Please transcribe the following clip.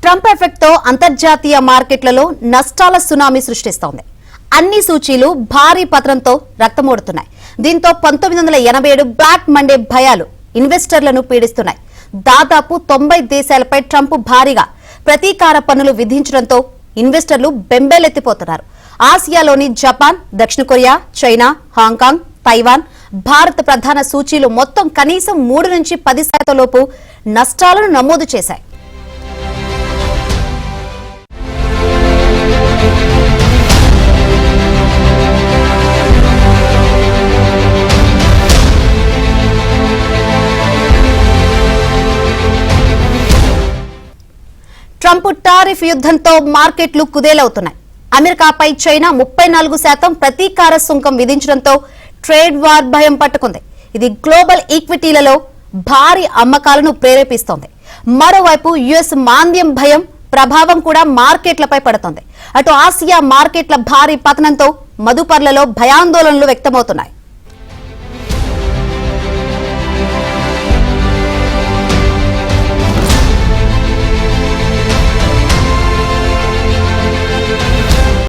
Trump effect తో అంతర్జాతీయ మార్కెట్లలో నష్టాల సునామీ సృష్టిస్తోంది. అన్ని సూచీలు భారీ పతనంతో రక్తమోడుతున్నాయి. దీంతో 1987 బ్లాక్ మండే భయాలు ఇన్వెస్టర్లను పీడిస్తున్నాయి. దాదాపు 90 దేశాలపై ట్రంప్ భారీగా ప్రతీకార పన్నులు విధించడంతో ఇన్వెస్టర్లు బెంబేలెత్తిపోతున్నారు. ఆసియాలోని జపాన్, దక్షిణ Korea, China, Hong Kong, Taiwan, Bharat ప్రధాన సూచీలు మొత్తం కనీసం 3 నుంచి 10% లోపు నష్టాలను నమోదు చేశాయి. ట్రంప్ టారిఫ్ యుద్ధంతో మార్కెట్లు కుదేలవుతున్నాయి. అమెరికాపై చైనా 34% ప్రతీకార సుంకం విధించడంతో ట్రేడ్ వార్ భయం పట్టుకుంది. ఇది గ్లోబల్ ఈక్విటీలలో భారీ అమ్మకాలను ప్రేరేపిస్తోంది. మరోవైపు యుఎస్ మాంద్యం భయం ప్రభావం కూడా మార్కెట్లపై పడుతోంది. అటు ఆసియా మార్కెట్ల భారీ పతనంతో మదుపర్లలో భయాందోళనలు వ్యక్తమవుతున్నాయి.